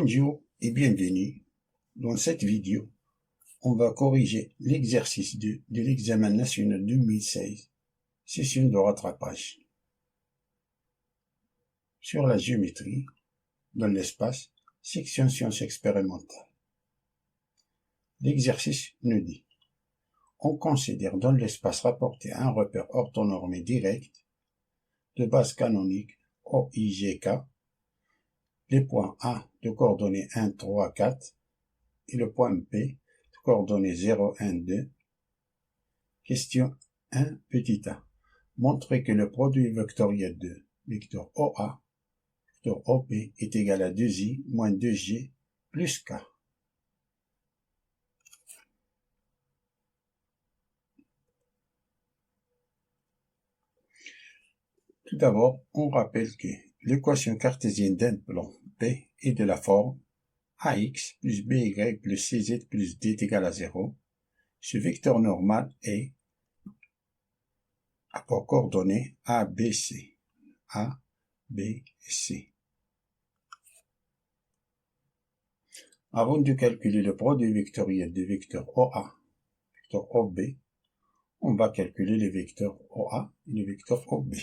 Bonjour et bienvenue. Dans cette vidéo, on va corriger l'exercice 2 de l'examen national 2016, session de rattrapage. Sur la géométrie, dans l'espace, section sciences expérimentales. L'exercice nous dit: on considère dans l'espace rapporté un repère orthonormé direct de base canonique OIGK, les points A de coordonnées 1, 3, 4 et le point P de coordonnées 0, 1, 2. Question 1, petit a. Montrez que le produit vectoriel de vecteur OA, vecteur OP est égal à 2i moins 2g plus k. Tout d'abord, on rappelle que l'équation cartésienne d'un plan P est de la forme ax plus by plus cz plus d est égal à 0. Ce vecteur normal est à coordonnées A, B, C. A, B, C. Avant de calculer le produit vectoriel des vecteurs OA, vecteur OB, on va calculer les vecteurs OA et les vecteurs OB.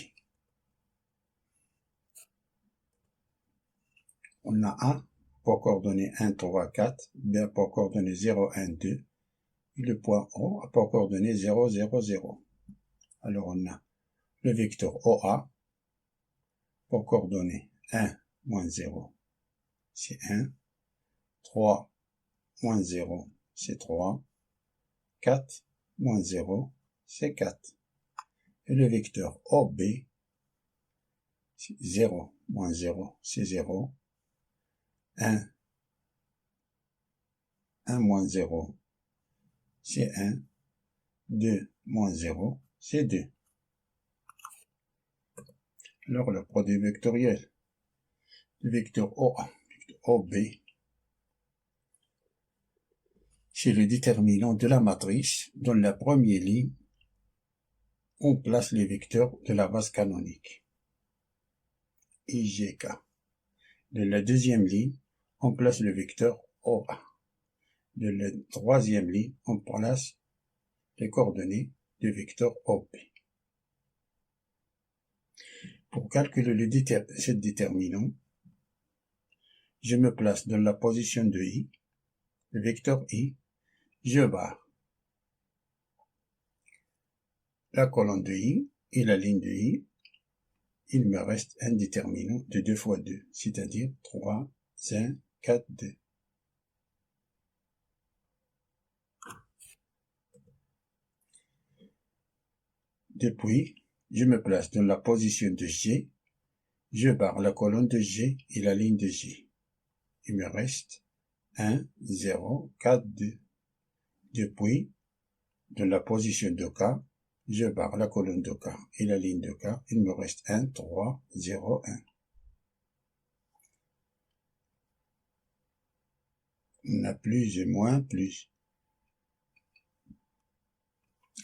On a A pour coordonnées 1, 3, 4, B pour coordonnées 0, 1, 2, et le point O pour coordonnées 0, 0, 0. Alors on a le vecteur OA pour coordonnées 1, moins 0, c'est 1, 3, moins 0, c'est 3, 4, moins 0, c'est 4. Et le vecteur OB, c'est 0, moins 0, c'est 0, 1, 1 moins 0, c'est 1, 2 moins 0, c'est 2. Alors le produit vectoriel du vecteur OA, vecteur OB, c'est le déterminant de la matrice. Dans la première ligne, on place les vecteurs de la base canonique, IGK. De la deuxième ligne, on place le vecteur OA. De la troisième ligne, on place les coordonnées du vecteur OP. Pour calculer ce déterminant, je me place dans la position de I, le vecteur I, je barre la colonne de I et la ligne de I. Il me reste un déterminant de 2 fois 2, c'est-à-dire 3, 5, 4, 2. Depuis, je me place dans la position de G, je barre la colonne de G et la ligne de G. Il me reste 1, 0, 4, 2. Depuis, dans la position de K, je barre la colonne de K et la ligne de K. Il me reste 1, 3, 0, 1. On a plus et moins, plus.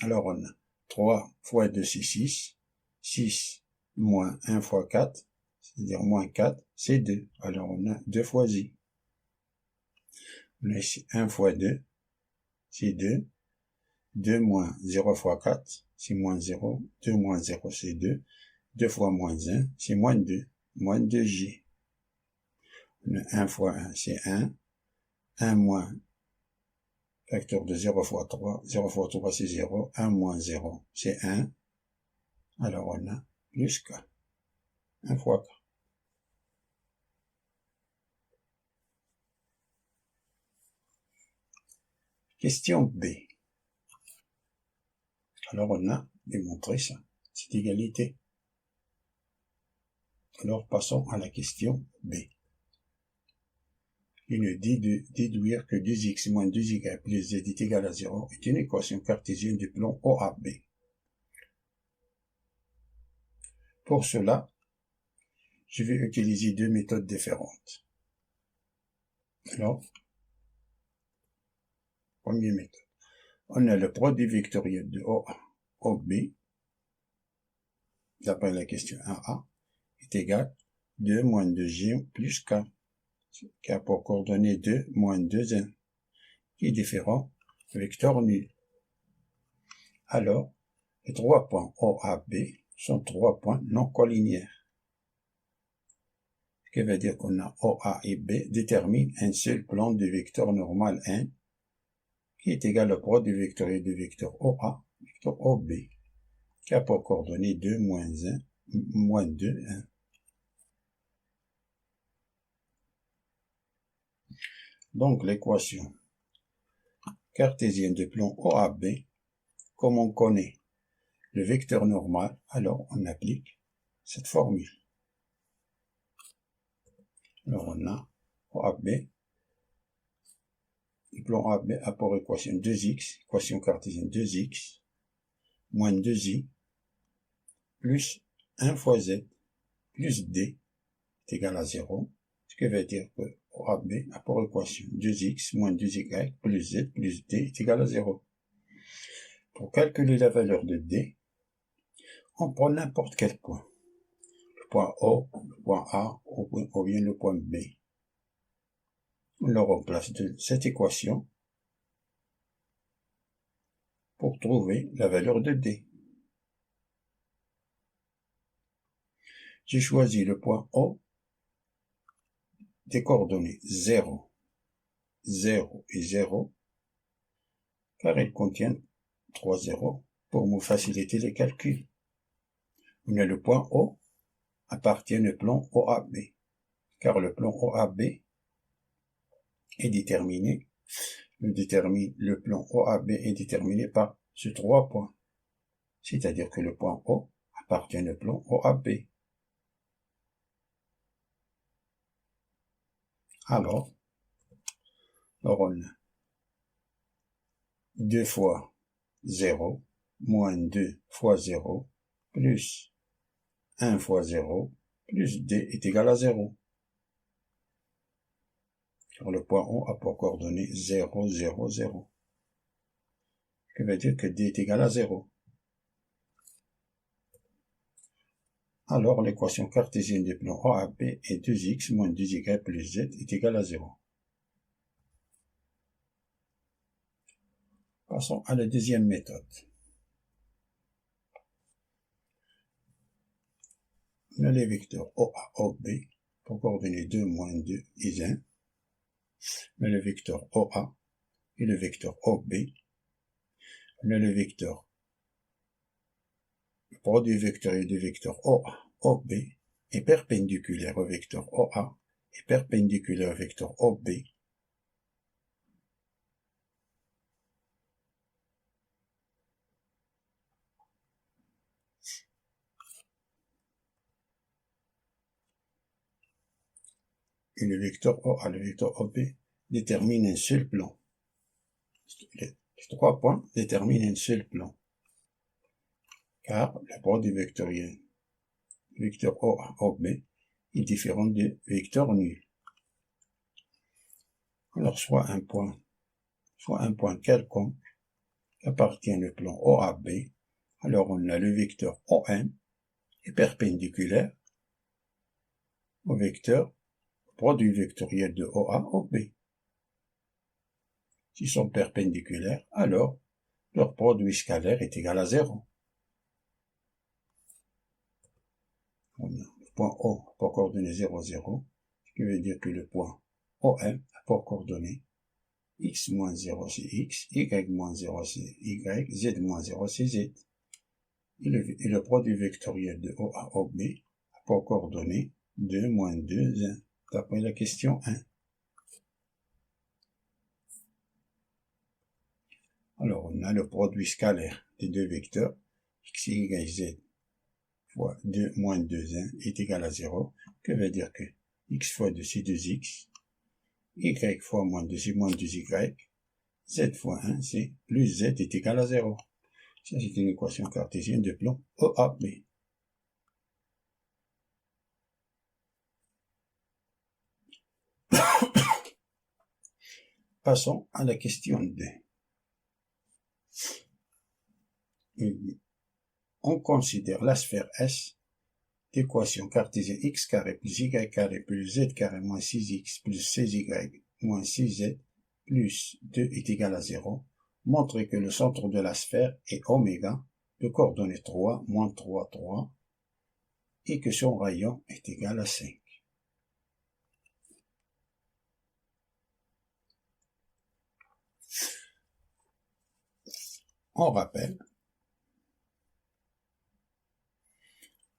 Alors on a 3 fois 2, c'est 6. 6 moins 1 fois 4, c'est-à-dire moins 4, c'est 2. Alors on a 2 fois I. On a ici 1 fois 2, c'est 2. 2 moins 0 fois 4, c'est moins 0. 2 moins 0, c'est 2. 2 fois moins 1, c'est moins 2. Moins 2J. On a 1 fois 1, c'est 1. 1 moins facteur de 0 fois 3. 0 fois 3, c'est 0. 1 moins 0, c'est 1. Alors on a plus K. 1 fois K. Question B. Alors on a démontré ça, cette égalité. Alors passons à la question B. Il nous dit de déduire que 2x moins 2y plus z est égal à 0 est une équation cartésienne du plan OAB. Pour cela, je vais utiliser deux méthodes différentes. Alors, première méthode. On a le produit vectoriel de OA, OB, d'après la question 1A, est égal à 2 moins 2G plus K. qui a pour coordonnées 2, moins 2, 1, qui est différent du vecteur nul. Alors, les 3 points O, A, B sont 3 points non collinéaires. Ce qui veut dire qu'on a O, A et B déterminent un seul plan du vecteur normal 1 qui est égal au produit vectoriel du vecteur OA, vecteur OB, qui a pour coordonnées 2, moins 1, moins 2, 1. Donc l'équation cartésienne de plan OAB, comme on connaît le vecteur normal, alors on applique cette formule. Alors on a OAB, le plan OAB a pour équation 2x, équation cartésienne 2x, moins 2i, plus 1 fois z, plus d, est égal à 0, ce qui veut dire que OAB a pour équation 2x moins 2y plus z plus d est égal à 0. Pour calculer la valeur de d, on prend n'importe quel point. Le point O, le point A ou bien le point B. On le remplace de cette équation pour trouver la valeur de d. J'ai choisi le point O des coordonnées 0, 0 et 0, car il contient 3 zéros pour me faciliter les calculs. Mais le point O appartient au plan OAB, car le plan OAB est déterminé, le plan OAB est déterminé par ces 3 points, c'est-à-dire que le point O appartient au plan OAB. Alors, on a 2 fois 0, moins 2 fois 0, plus 1 fois 0, plus d est égal à 0. Car le point O a pour coordonnées 0, 0, 0. Ce qui veut dire que d est égal à 0. Alors, l'équation cartésienne du plan OAB est 2x moins 2y plus z est égal à 0. Passons à la deuxième méthode. On a les vecteurs OA, OB pour coordonnées 2, moins 2 et 1. On a le vecteur OA et le vecteur OB. On a le produit vectoriel du vecteur OA, OB est perpendiculaire au vecteur OA et perpendiculaire au vecteur OB. Et le vecteur OA, le vecteur OB détermine un seul plan. Les 3 points déterminent un seul plan. Car le produit vectoriel vecteur OA, OB est différent du vecteur nul. Alors, soit un point quelconque appartient au plan OAB, alors on a le vecteur OM est perpendiculaire au vecteur produit vectoriel de OA, OB. S'ils sont perpendiculaires, alors leur produit scalaire est égal à 0. On a le point O pour coordonnées 0, 0, ce qui veut dire que le point OM a pour coordonnées x moins 0 c'est x, y moins 0 c'est y, z moins 0 c'est z. Et le produit vectoriel de OA, OB a pour coordonnées 2, moins 2, 1, d'après la question 1. Alors, on a le produit scalaire des deux vecteurs, x, y, z fois 2 moins 2, 1 est égal à 0, que veut dire que x fois 2 c'est 2x, y fois moins 2 c'est moins 2y, z fois 1 c'est plus z est égal à 0. Ça c'est une équation cartésienne de plan OAB. Passons à la question 2. On considère la sphère S l'équation cartésienne x carré plus y carré plus z carré moins 6x plus 16y moins 6z plus 2 est égal à 0, montre que le centre de la sphère est oméga, de coordonnées 3, moins 3, 3, et que son rayon est égal à 5. On rappelle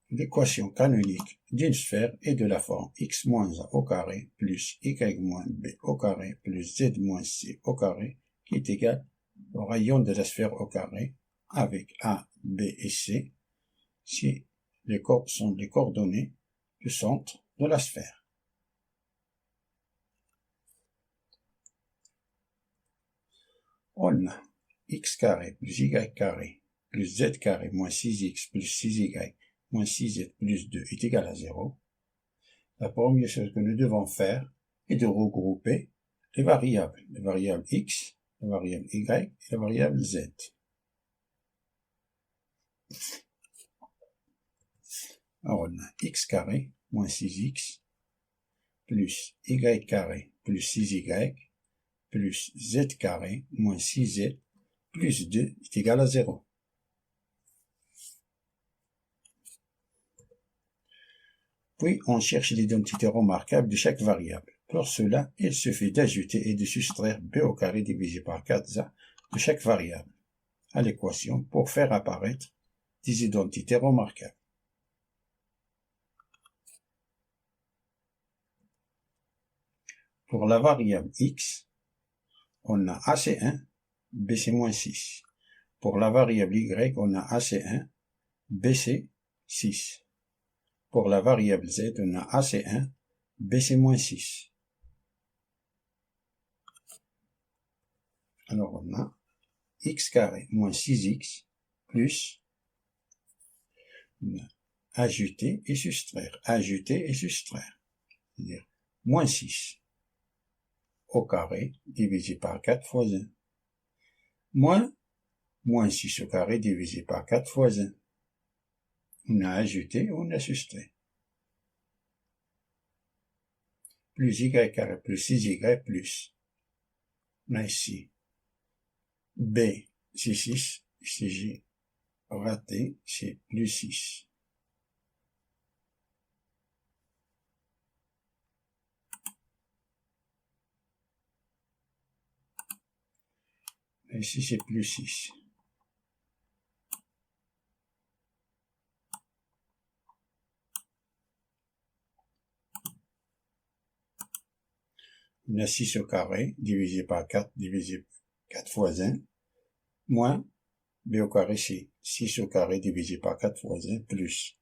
l'équation canonique d'une sphère est de la forme x moins a au carré plus y moins b au carré plus z moins c au carré qui est égal au rayon de la sphère au carré avec a, b et c si les corps sont les coordonnées du centre de la sphère. On a x carré plus y carré plus z carré moins 6x plus 6y moins 6z plus 2 est égal à 0. La première chose que nous devons faire est de regrouper les variables x, la variable y et la variable z. Alors on a x carré moins 6x plus y carré plus 6y plus z carré moins 6z plus 2 est égal à 0. Puis on cherche l'identité remarquable de chaque variable. Pour cela, il suffit d'ajouter et de soustraire b au carré divisé par 4a de chaque variable à l'équation pour faire apparaître des identités remarquables. Pour la variable x, on a AC1, BC-6. Pour la variable y, on a AC1, BC6. Pour la variable z, on a AC1, BC-6. Alors on a x carré moins 6x plus ajouter et soustraire. Ajouter et soustraire. C'est-à-dire moins 6 au carré divisé par 4 fois 1. Moins 6 au carré divisé par 4 fois 1. On a ajouté, on a soustrait. Plus y carré plus 6y plus. On a ici b, c'est 6, si j'ai raté, c'est plus 6. Ici, c'est plus 6. On a 6 au carré, divisé par 4, divisé par 4 fois 1, moins b au carré, c'est 6 au carré, divisé par 4 fois 1, plus.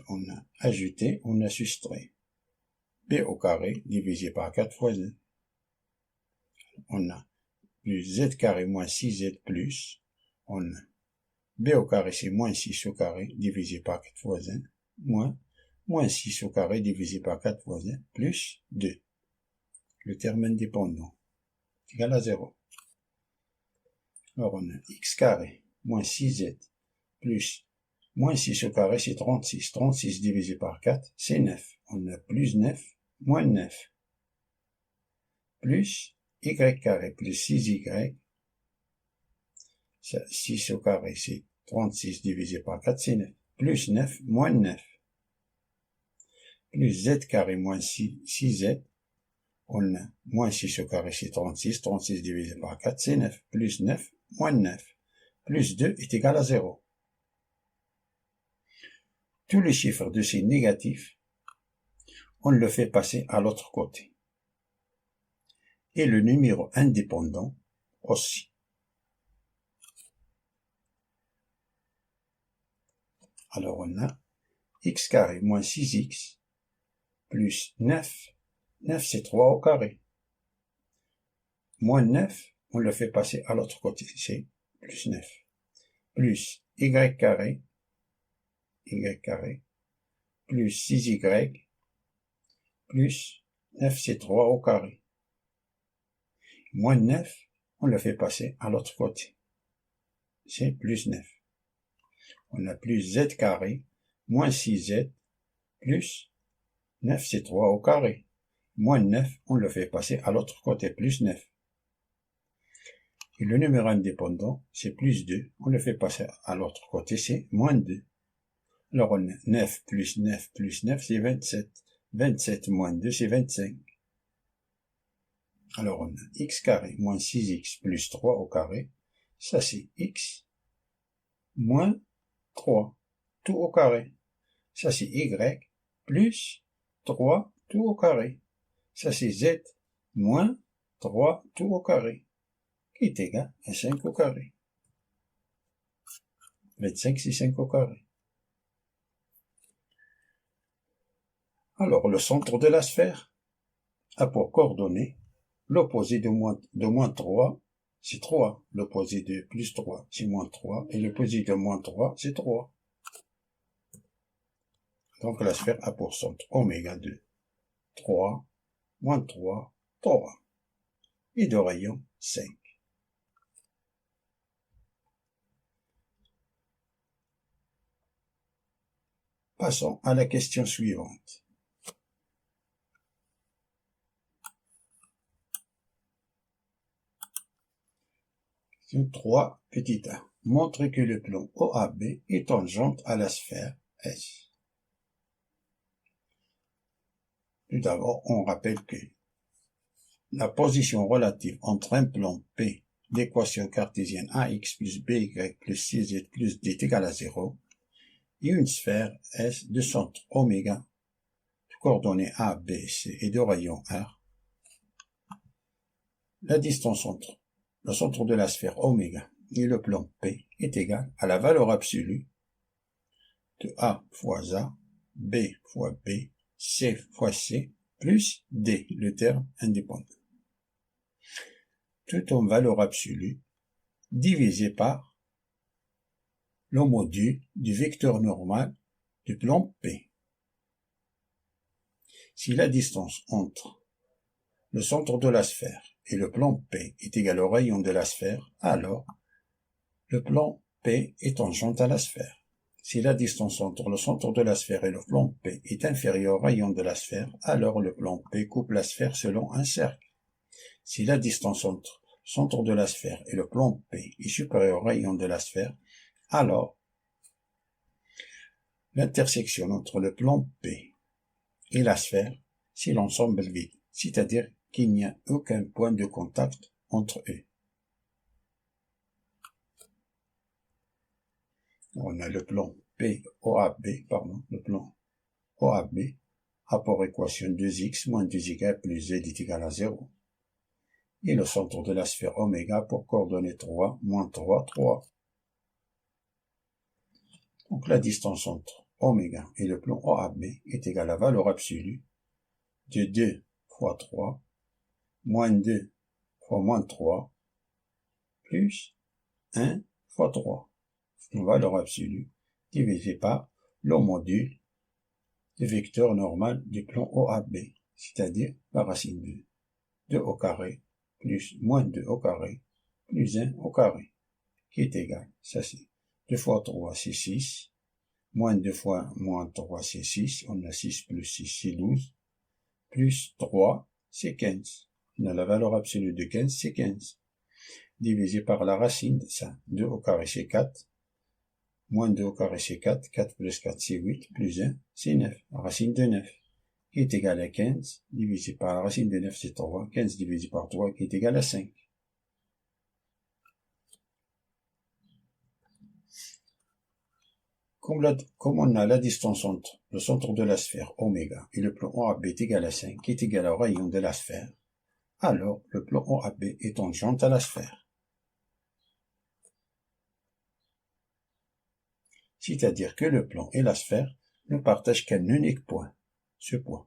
On a ajouté, on a soustrait. b au carré, divisé par 4 fois 1. On a plus z carré moins 6z plus, on a b au carré, c'est moins 6 au carré, divisé par 4 fois 1, moins 6 au carré, divisé par 4 fois 1, plus 2. Le terme indépendant est égal à 0. Alors on a x carré moins 6z plus moins 6 au carré, c'est 36. 36 divisé par 4, c'est 9. On a plus 9, moins 9. Plus y carré plus 6y. 6 au carré, c'est 36 divisé par 4, c'est 9. Plus 9, moins 9. Plus z carré moins 6z. On a moins 6 au carré, c'est 36. 36 divisé par 4, c'est 9. Plus 9, moins 9. Plus 2 est égal à 0. Tous les chiffres de ces négatifs, on le fait passer à l'autre côté. Et le numéro indépendant aussi. Alors on a x carré moins 6x plus 9. 9 c'est 3 au carré. Moins 9, on le fait passer à l'autre côté, c'est plus 9. Plus y carré plus 6y plus 9 c'est 3 au carré. Moins 9, on le fait passer à l'autre côté. C'est plus 9. On a plus z carré moins 6z, plus 9, c'est 3 au carré. Moins 9, on le fait passer à l'autre côté, plus 9. Et le numéro indépendant, c'est plus 2, on le fait passer à l'autre côté, c'est moins 2. Alors on a 9 plus 9 plus 9, c'est 27. 27 moins 2, c'est 25. Alors on a x carré moins 6x plus 3 au carré, ça c'est x moins 3, tout au carré. Ça c'est y plus 3, tout au carré. Ça c'est z moins 3, tout au carré, qui est égal à 5 au carré. 25 c'est 5 au carré. Alors le centre de la sphère a pour coordonnées l'opposé de moins 3, c'est 3. L'opposé de plus 3, c'est moins 3. Et l'opposé de moins 3, c'est 3. Donc la sphère a pour centre oméga de 3, moins 3, 3. Et de rayon 5. Passons à la question suivante. Question 3, petit a. Montre que le plan OAB est tangente à la sphère S. Tout d'abord, on rappelle que la position relative entre un plan P, l'équation cartésienne AX plus BY plus CZ plus D est égale à 0, et une sphère S de centre oméga, de coordonnées A, B, C et de rayon R. La distance entre le centre de la sphère oméga et le plan P est égale à la valeur absolue de A fois A, B fois B, C fois C, plus D, le terme indépendant. Tout en valeur absolue, divisé par le module du vecteur normal du plan P. Si la distance entre le centre de la sphère et le plan P est égale au rayon de la sphère, alors le plan P est tangent à la sphère. Si la distance entre le centre de la sphère et le plan P est inférieure au rayon de la sphère, alors le plan P coupe la sphère selon un cercle. Si la distance entre le centre de la sphère et le plan P est supérieure au rayon de la sphère, alors l'intersection entre le plan P et la sphère, c'est l'ensemble vide, c'est-à-dire qu'il n'y a aucun point de contact entre eux. On a le plan POAB, le plan OAB, rapport équation 2x moins 2y plus z est égal à 0. Et le centre de la sphère oméga pour coordonnées 3, moins 3, 3. Donc la distance entre oméga et le plan OAB est égale à la valeur absolue de 2 fois 3, moins 2 fois moins 3, plus 1 fois 3. Une valeur absolue divisée par le module du vecteur normal du plan OAB, c'est-à-dire la racine de 2 au carré plus moins 2 au carré plus 1 au carré, qui est égal, ça c'est 2 fois 3 c'est 6, moins 2 fois moins 3 c'est 6, on a 6 plus 6 c'est 12, plus 3 c'est 15, on a la valeur absolue de 15 c'est 15, divisé par la racine de ça, 2 au carré c'est 4, moins 2 au carré c'est 4, 4 plus 4 c'est 8, plus 1 c'est 9, la racine de 9, qui est égal à 15, divisé par la racine de 9 c'est 3, 15 divisé par 3 qui est égal à 5. Comme on a la distance entre le centre de la sphère oméga et le plan OAB est égal à 5, qui est égal au rayon de la sphère, alors le plan OAB est tangent à la sphère. C'est-à-dire que le plan et la sphère ne partagent qu'un unique point, ce point.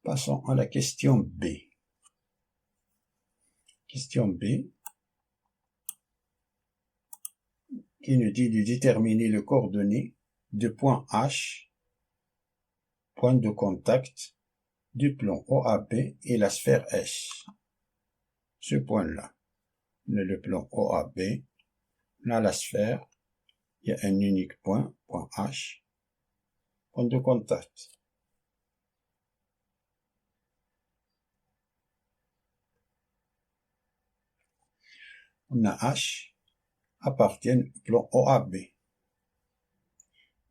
Passons à la question B. Question B, qui nous dit de déterminer le coordonnées de point H, point de contact, du plan OAB et la sphère S. Ce point-là, le plan OAB, là la sphère, il y a un unique point, point H, point de contact. On a H appartient au plan OAB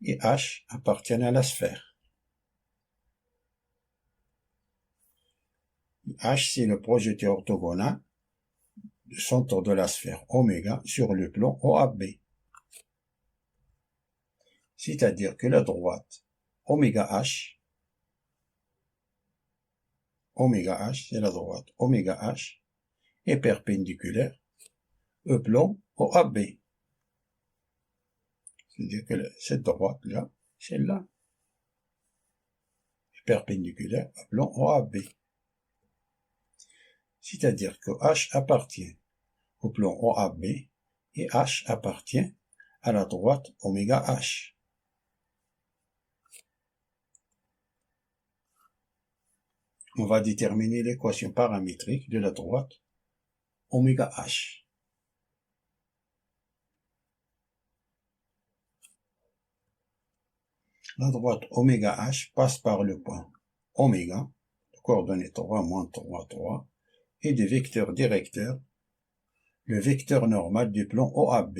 et H appartient à la sphère. H, c'est le projecteur orthogonal du centre de la sphère oméga sur le plan OAB. C'est-à-dire que la droite oméga H, c'est la droite oméga H, est perpendiculaire au plan OAB. C'est-à-dire que cette droite-là, celle-là, est perpendiculaire au plan OAB. C'est-à-dire que H appartient au plan OAB et H appartient à la droite oméga H. On va déterminer l'équation paramétrique de la droite oméga H. La droite oméga H passe par le point oméga, de coordonnées 3, moins 3, 3, et du vecteur directeur, le vecteur normal du plan OAB.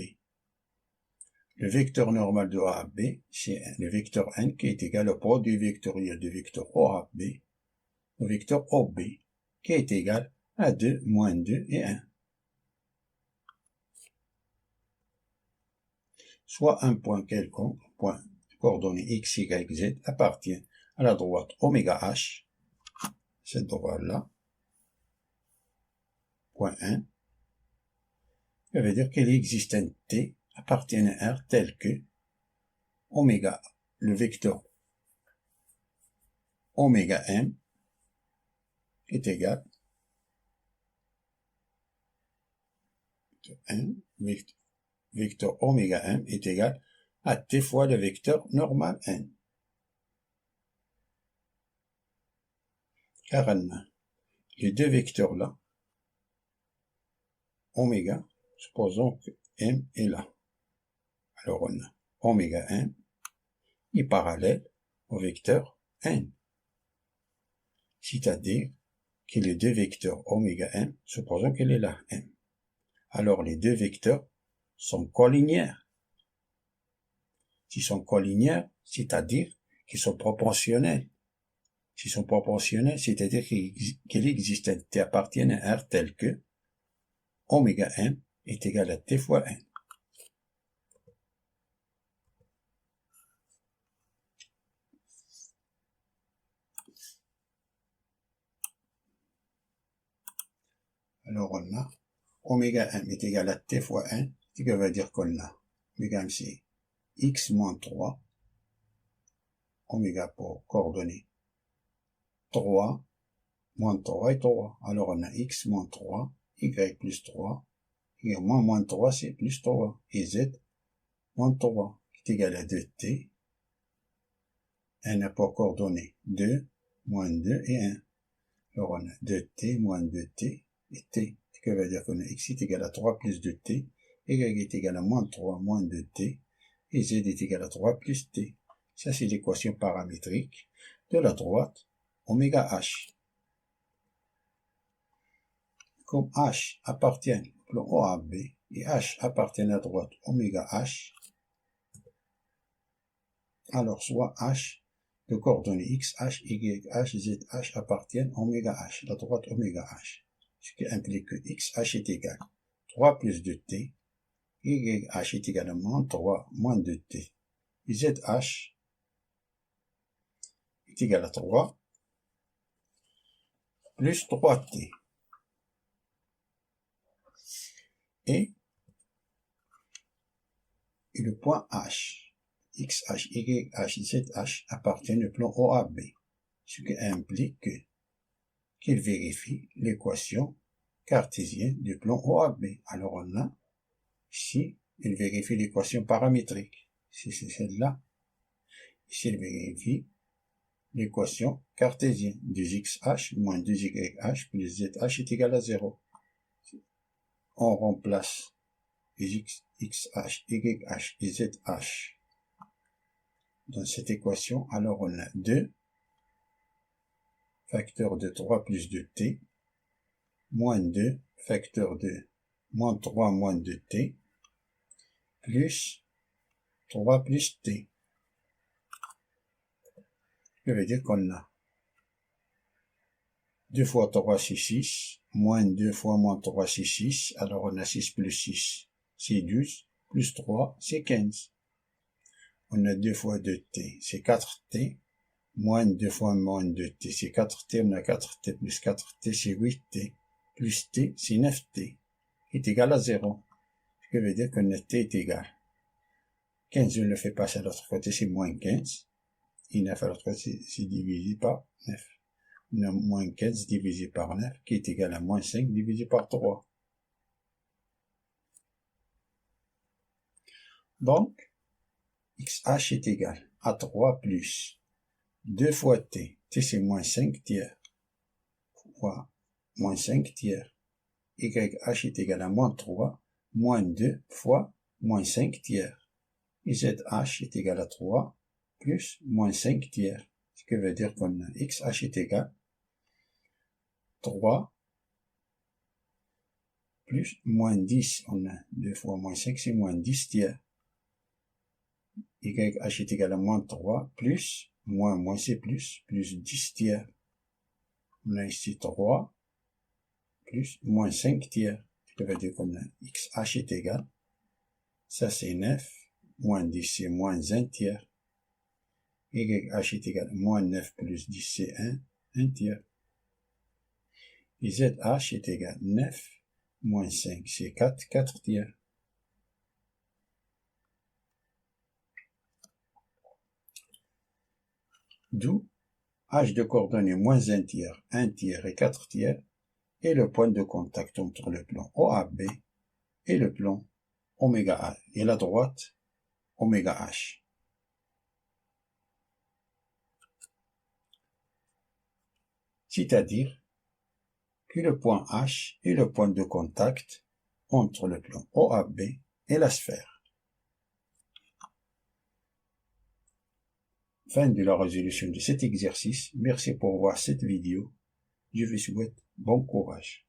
Le vecteur normal de OAB, c'est le vecteur n qui est égal au produit vectoriel du vecteur OAB, au vecteur OB, qui est égal à 2, moins 2 et 1. Soit un point quelconque, point de coordonnées x, y, z, appartient à la droite oméga h, cette droite-là, point 1, ça veut dire qu'il existe un t appartient à R tel que oméga, le vecteur oméga m est égal à 1, vecteur oméga m est égal à t fois le vecteur normal n. Car les deux vecteurs-là, oméga, supposons que m est là. Alors on a oméga m est parallèle au vecteur n. C'est-à-dire que les deux vecteurs oméga m, supposons qu'elle est là, m. Alors les deux vecteurs sont collinéaires. S'ils sont collinéaires, c'est-à-dire qu'ils sont proportionnels. S'ils sont proportionnels, c'est-à-dire qu'il existe un t appartient à R tel que oméga m est égal à t fois n. Alors on a oméga m est égal à t fois n, ce qui veut dire qu'on a oméga m c'est x moins 3, oméga pour coordonnées 3, moins 3 et 3. Alors on a x moins 3, y plus 3, et moins 3 c'est plus 3, et z moins 3 est égal à 2t, n a pour coordonnées 2, moins 2 et 1. Alors on a 2t moins 2t et t, ce qui veut dire qu'on a x est égal à 3 plus 2t, y est égal à moins 3 moins 2t, et z est égal à 3 plus t. Ça c'est l'équation paramétrique de la droite oméga h. Comme h appartient au plan OAB et h appartient à la droite oméga h, alors soit h de coordonnées x, h, y, h, z, h appartiennent à oméga h, la droite oméga h, ce qui implique que x, h est égal à 3 plus 2t, y, h est égal à moins 3 moins 2t, et z, h est égal à 3 plus 3t. Et le point H, X, H, Y, H, Z, H appartiennent au plan OAB, ce qui implique qu'il vérifie l'équation cartésienne du plan OAB. Alors on a ici, il vérifie l'équation paramétrique, si c'est celle-là. Ici, il vérifie l'équation cartésienne. 2xh moins 2yh plus zh est égal à 0. On remplace les xh, yh et zh dans cette équation. Alors on a 2 facteur de 3 plus 2t moins 2 facteur de moins 3 moins 2t plus 3 plus t. Ça veut dire qu'on a 2 fois 3 c'est 6, moins 2 fois moins 3 c'est 6, alors on a 6 plus 6 c'est 12, plus 3 c'est 15. On a 2 fois 2t, c'est 4t, moins 2 fois moins 2t, c'est 4t, on a 4t plus 4t, c'est 8t, plus t, c'est 9t, est égal à 0. Ce qui veut dire que notre t est égal. 15, on le fait passer à l'autre côté, c'est moins 15. Et 9 à l'autre côté, c'est divisé par 9. On a moins 15 divisé par 9, qui est égal à moins 5 divisé par 3. Donc, xh est égal à 3 plus 2 fois t. T, c'est moins 5 tiers. Fois moins 5 tiers. Yh est égal à moins 3, moins 2 fois moins 5 tiers. Et zh est égal à 3 plus moins 5 tiers. Ce qui veut dire qu'on a xh est égal 3 plus moins 10. On a 2 fois moins 5, c'est moins 10 tiers. Yh est égal à moins 3 plus moins c'est plus 10 tiers. On a ici 3 plus moins 5 tiers. Ce qui veut dire qu'on a xh est égal, ça c'est 9, moins 10 c'est moins 1 tiers. Yh est égal à moins 9 plus 10 c'est 1 tiers. Et zh est égal à 9 moins 5 c'est 4 tiers. D'où h de coordonnées moins 1 tiers et 4 tiers est le point de contact entre le plan OAB et le plan oméga A et la droite oméga H. C'est-à-dire que le point H est le point de contact entre le plan OAB et la sphère. Fin de la résolution de cet exercice. Merci pour voir cette vidéo. Je vous souhaite bon courage.